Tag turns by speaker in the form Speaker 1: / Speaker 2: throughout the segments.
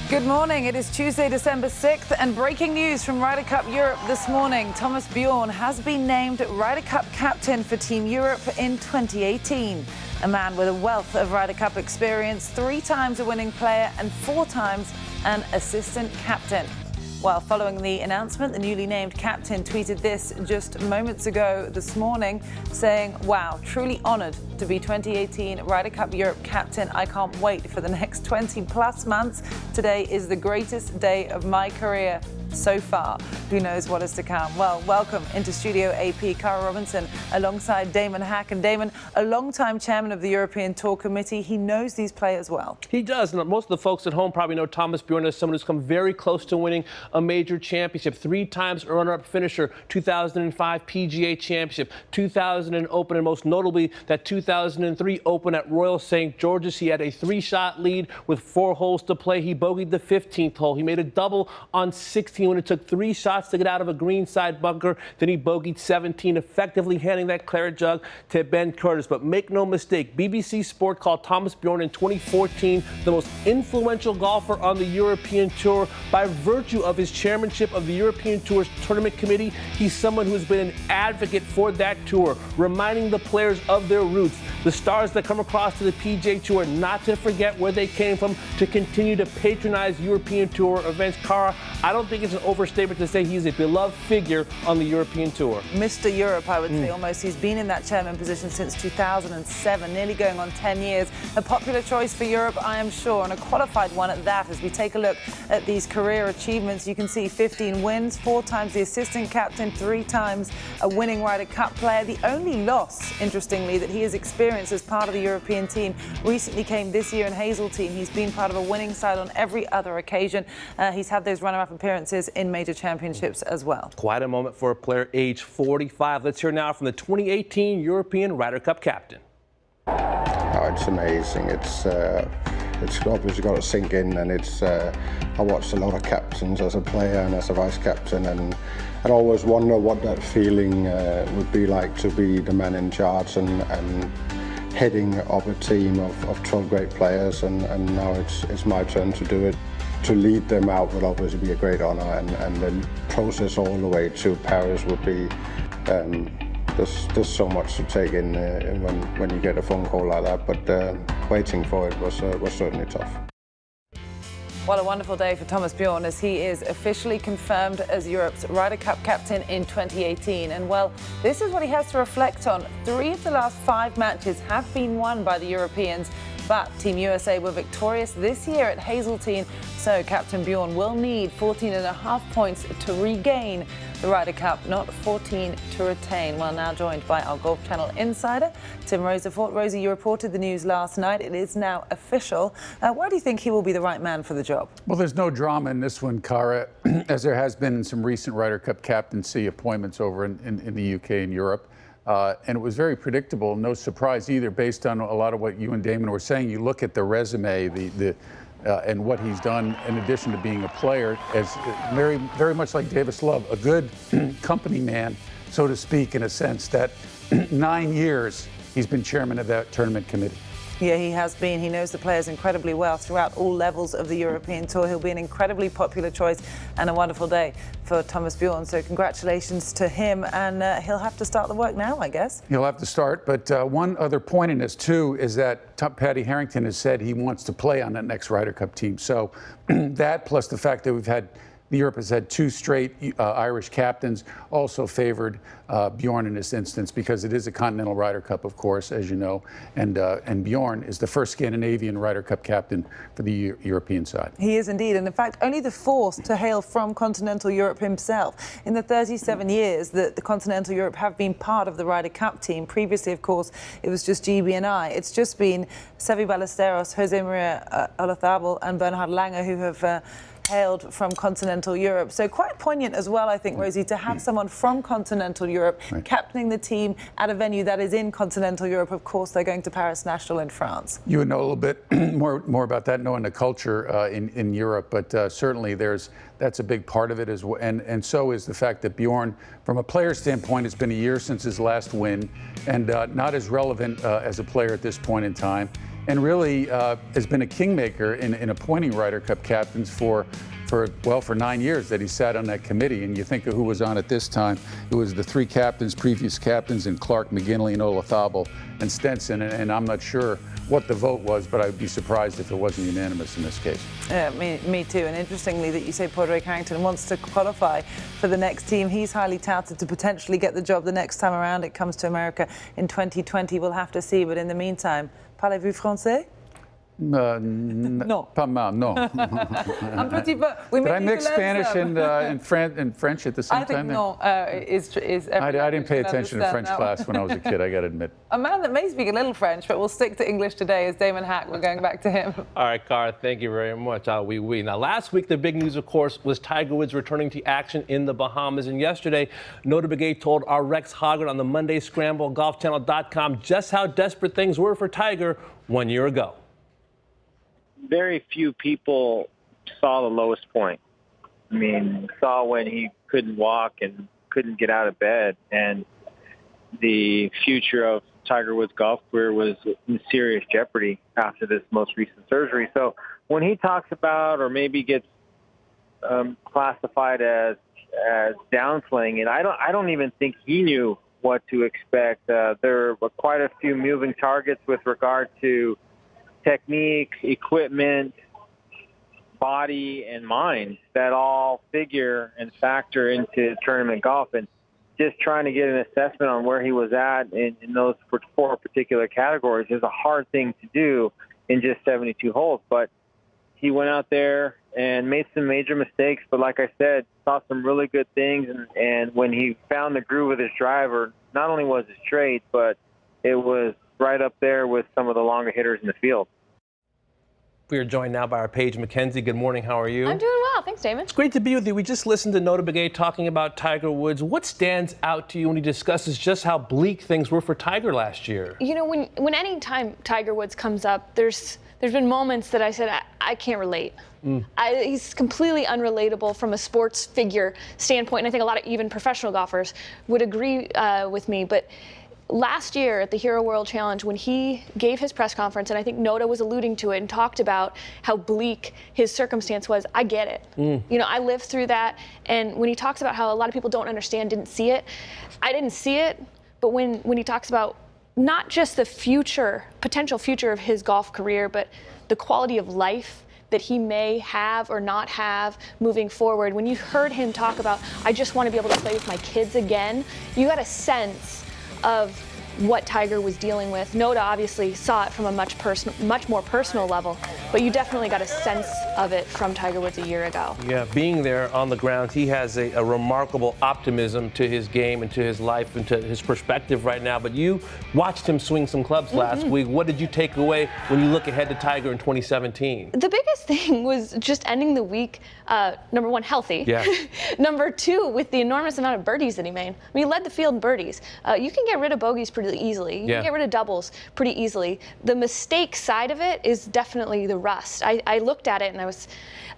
Speaker 1: Good morning. It is Tuesday, December 6th, and breaking news from Ryder Cup Europe this morning. Thomas Bjorn has been named Ryder Cup captain for Team Europe in 2018. A man with a wealth of Ryder Cup experience, 3 times a winning player and 4 times an assistant captain. Well, following the announcement, the newly named captain tweeted this just moments ago this morning, saying, "Wow, truly honoured to be 2018 Ryder Cup Europe captain. I can't wait for the next 20 plus months. Today is the greatest day of my career so far. Who knows what is to come?" Well, welcome into Studio AP, Cara Robinson, alongside Damon Hack. And Damon, a long-time chairman of the European Tour Committee, he knows these players well.
Speaker 2: He does, and most of the folks at home probably know Thomas Bjorn as someone who's come very close to winning a major championship. 3 times runner-up finisher, 2005 PGA Championship, 2000 Open, and most notably that 2003 Open at Royal St. George's. He had a 3-shot lead with 4 holes to play. He bogeyed the 15th hole. He made a double on 16 when it took 3 shots to get out of a greenside bunker. Then he bogeyed 17, effectively handing that claret jug to Ben Curtis. But make no mistake, BBC Sport called Thomas Bjorn in 2014 the most influential golfer on the European Tour. By virtue of his chairmanship of the European Tour's tournament committee, he's someone who has been an advocate for that tour, reminding the players of their roots, the stars that come across to the PGA Tour, not to forget where they came from, to continue to patronize European Tour events. Cara, I don't think it's an overstatement to say he's a beloved figure on the European Tour.
Speaker 1: Mr. Europe, I would say almost. He's been in that chairman position since 2007, nearly going on 10 years. A popular choice for Europe, I am sure, and a qualified one at that. As we take a look at these career achievements, you can see 15 wins, 4 times the assistant captain, 3 times a winning Ryder Cup player. The only loss, interestingly, that he has experienced as part of the European team recently came this year in Hazeltine. He's been part of a winning side on every other occasion. He's had those runner-up appearances in major championships as well.
Speaker 2: Quite a moment for a player age 45. Let's hear now from the 2018 European Ryder Cup captain.
Speaker 3: Oh, it's amazing. It's obviously got to sink in, and I watched a lot of captains as a player and as a vice captain, and I'd always wonder what that feeling would be like to be the man in charge and heading up a team of 12 great players, and now it's my turn to do it. To lead them out would obviously be a great honor, and the process all the way to Paris would be, there's so much to take in when you get a phone call like that, but waiting for it was certainly tough.
Speaker 1: What a wonderful day for Thomas Bjorn, as he is officially confirmed as Europe's Ryder Cup captain in 2018. And well, this is what he has to reflect on. 3 of the last 5 matches have been won by the Europeans, but Team USA were victorious this year at Hazeltine, so Captain Bjorn will need 14.5 points to regain the Ryder Cup, not 14 to retain. Well, now joined by our Golf Channel insider, Tim Rosefort. Rosie, you reported the news last night. It is now official. Why do you think he will be the right man for the job?
Speaker 4: Well, there's no drama in this one, Cara, as there has been in some recent Ryder Cup captaincy appointments over in the UK and Europe. And it was very predictable, no surprise either, based on a lot of what you and Damon were saying. You look at the resume, and what he's done in addition to being a player, as very, very much like Davis Love, a good company man, so to speak, in a sense that 9 years he's been chairman of that tournament committee.
Speaker 1: Yeah, he has been. He knows the players incredibly well throughout all levels of the European Tour. He'll be an incredibly popular choice, and a wonderful day for Thomas Bjorn. So congratulations to him, and he'll have to start the work now, I guess.
Speaker 4: He'll have to start, but one other point in this, too, is that Paddy Harrington has said he wants to play on that next Ryder Cup team. So that, plus the fact that Europe has had 2 straight Irish captains, also favored Bjorn in this instance, because it is a Continental Ryder Cup, of course, as you know, and Bjorn is the first Scandinavian Ryder Cup captain for the European side.
Speaker 1: He is indeed, and in fact, only the 4th to hail from continental Europe himself. In the 37 years that the continental Europe have been part of the Ryder Cup team, previously, of course, it was just GB and I. It's just been Seve Ballesteros, Jose Maria Olazabal, and Bernhard Langer who have hailed from continental Europe. So quite poignant as well, I think, Rosie, to have someone from continental Europe captaining the team at a venue that is in continental Europe. Of course, they're going to Paris National in France.
Speaker 4: You would know a little bit more about that, knowing the culture in Europe, but certainly that's a big part of it as well. And so is the fact that Bjorn, from a player standpoint, it's been a year since his last win, and not as relevant as a player at this point in time. and really has been a kingmaker in appointing Ryder Cup captains for 9 years that he sat on that committee. And you think of who was on it this time. It was the three previous captains, and Clark, McGinley, and Olazabal, and Stenson. And I'm not sure what the vote was, but I would be surprised if it wasn't unanimous in this case.
Speaker 1: Yeah, me too. And interestingly that you say Podrick Harrington wants to qualify for the next team. He's highly touted to potentially get the job the next time around. It comes to America in 2020. We'll have to see. But in the meantime, parlez-vous français?
Speaker 4: No. Pas mal, no.
Speaker 1: Un petit peu.
Speaker 4: Did I mix Spanish and French at the same time?
Speaker 1: I think
Speaker 4: I didn't pay attention to French class when I was a kid, I got to admit.
Speaker 1: A man that may speak a little French, but we'll stick to English today is Damon Hack. We're going back to him.
Speaker 2: All right, Cara, thank you very much. Oui. Now, last week, the big news, of course, was Tiger Woods returning to action in the Bahamas. And yesterday, Nota Begay told our Rex Hoggard on the Monday Scramble, GolfChannel.com, just how desperate things were for Tiger 1 year ago.
Speaker 5: Very few people saw the lowest point. I mean, saw when he couldn't walk and couldn't get out of bed, and the future of Tiger Woods' golf career was in serious jeopardy after this most recent surgery. So when he talks about, or maybe gets classified as downplaying it, I don't even think he knew what to expect. There were quite a few moving targets with regard to technique, equipment, body, and mind that all figure and factor into tournament golf. And just trying to get an assessment on where he was at in those four particular categories is a hard thing to do in just 72 holes. But he went out there and made some major mistakes. But like I said, saw some really good things. And when he found the groove with his driver, not only was it straight, but it was right up there with some of the longer hitters in the field.
Speaker 2: We are joined now by our Paige McKenzie. Good morning. How are you?
Speaker 6: I'm doing well. Thanks, Damon.
Speaker 2: It's great to be with you. We just listened to Nota Begay talking about Tiger Woods. What stands out to you when he discusses just how bleak things were for Tiger last year?
Speaker 6: You know, when any time Tiger Woods comes up, there's been moments that I said, I can't relate. He's completely unrelatable from a sports figure standpoint, and I think a lot of even professional golfers would agree with me. But last year at the Hero World Challenge, when he gave his press conference, and I think Nota was alluding to it and talked about how bleak his circumstance was, I get it. You know, I lived through that. And when he talks about how a lot of people don't understand, didn't see it, I didn't see it. But when he talks about not just the potential future of his golf career, but the quality of life that he may have or not have moving forward, when you heard him talk about, I just want to be able to play with my kids again, you got a sense of what Tiger was dealing with. Nota obviously saw it from a much more personal level, but you definitely got a sense of it from Tiger Woods a year ago.
Speaker 2: Yeah, being there on the ground, he has a remarkable optimism to his game and to his life and to his perspective right now. But you watched him swing some clubs last week. What did you take away when you look ahead to Tiger in 2017?
Speaker 6: The biggest thing was just ending the week, number one, healthy.
Speaker 2: Yeah.
Speaker 6: Number two, with the enormous amount of birdies that he made. I mean, he led the field in birdies. You can get rid of bogeys pretty easily. You can get rid of doubles pretty easily. The mistake side of it is definitely the rust. I looked at it and I was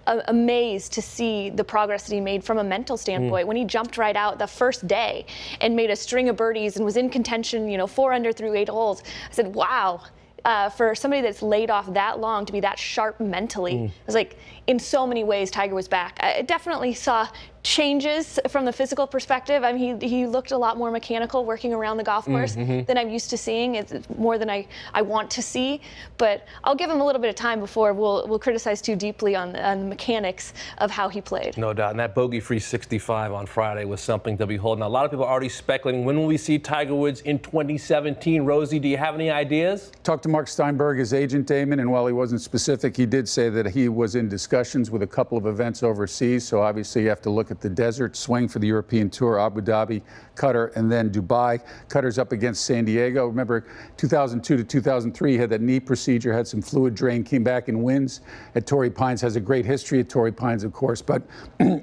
Speaker 6: amazed to see the progress that he made from a mental standpoint. When he jumped right out the first day and made a string of birdies and was in contention, you know, 4 under through 8 holes, I said, wow. For somebody that's laid off that long to be that sharp mentally, it was like, in so many ways, Tiger was back. I definitely saw changes from the physical perspective. I mean, he looked a lot more mechanical working around the golf course than I'm used to seeing. It's more than I want to see. But I'll give him a little bit of time before we'll criticize too deeply on the mechanics of how he played.
Speaker 2: No doubt. And that bogey-free 65 on Friday was something to behold. Now, a lot of people are already speculating, when will we see Tiger Woods in 2017? Rosie, do you have any ideas?
Speaker 4: Talked to Mark Steinberg, his agent, Damon, and while he wasn't specific, he did say that he was in discussions with a couple of events overseas. So obviously you have to look at the desert swing for the European Tour, Abu Dhabi, Qatar, and then Dubai. Qatar's up against San Diego. Remember, 2002 to 2003, he had that knee procedure, had some fluid drain, came back and wins at Torrey Pines. Has a great history at Torrey Pines, of course, but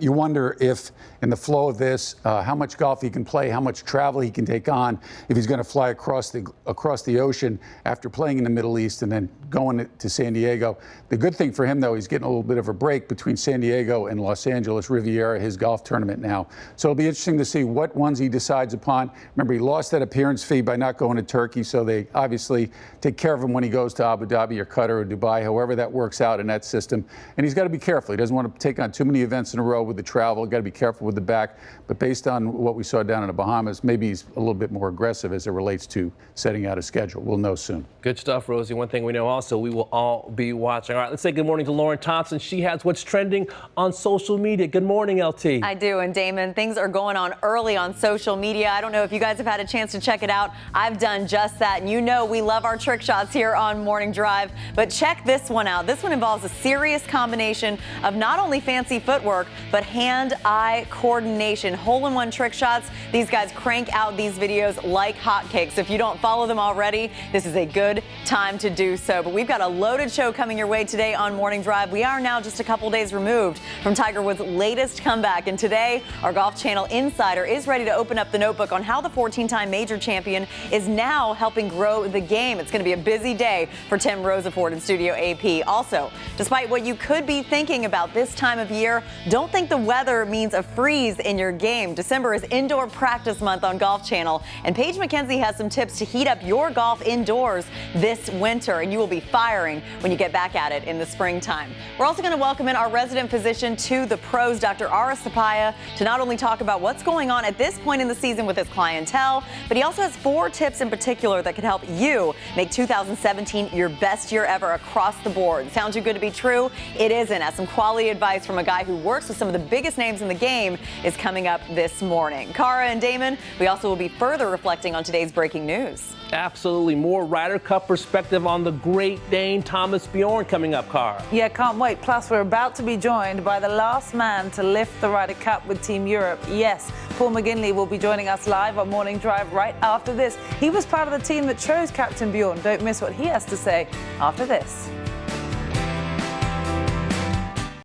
Speaker 4: you wonder if, in the flow of this, how much golf he can play, how much travel he can take on, if he's going to fly across the ocean after playing in the Middle East and then going to San Diego. The good thing for him, though, he's getting a little bit of a break between San Diego and Los Angeles Riviera, his his golf tournament now. So it'll be interesting to see what ones he decides upon. Remember, he lost that appearance fee by not going to Turkey, so they obviously take care of him when he goes to Abu Dhabi or Qatar or Dubai, however that works out in that system. And he's got to be careful. He doesn't want to take on too many events in a row with the travel. Got to be careful with the back. But based on what we saw down in the Bahamas, maybe he's a little bit more aggressive as it relates to setting out a schedule. We'll know soon.
Speaker 2: Good stuff, Rosie. One thing we know also, we will all be watching. All right, let's say good morning to Lauren Thompson. She has what's trending on social media. Good morning, LT.
Speaker 7: I do. And Damon, things are going on early on social media. I don't know if you guys have had a chance to check it out. I've done just that. And you know we love our trick shots here on Morning Drive. But check this one out. This one involves a serious combination of not only fancy footwork, but hand-eye coordination. Hole-in-one trick shots. These guys crank out these videos like hotcakes. If you don't follow them already, this is a good time to do so. But we've got a loaded show coming your way today on Morning Drive. We are now just a couple days removed from Tiger Woods' latest comeback. And today, our Golf Channel insider is ready to open up the notebook on how the 14-time major champion is now helping grow the game. It's going to be a busy day for Tim Rosafort in Studio AP. Also, despite what you could be thinking about this time of year, don't think the weather means a freeze in your game. December is indoor practice month on Golf Channel, and Paige McKenzie has some tips to heat up your golf indoors this winter, and you will be firing when you get back at it in the springtime. We're also going to welcome in our resident physician to the pros, Dr. Ara Sapaya, to not only talk about what's going on at this point in the season with his clientele, but he also has 4 tips in particular that could help you make 2017 your best year ever across the board. Sounds too good to be true? It isn't, as some quality advice from a guy who works with some of the biggest names in the game is coming up this morning. Cara and Damon, we also will be further reflecting on today's breaking news.
Speaker 2: Absolutely. More Ryder Cup perspective on the Great Dane Thomas Bjorn coming up, Cara.
Speaker 1: Yeah, can't wait. Plus, we're about to be joined by the last man to lift the Ryder Cup with Team Europe. Yes, Paul McGinley will be joining us live on Morning Drive right after this. He was part of the team that chose Captain Bjorn. Don't miss what he has to say after this.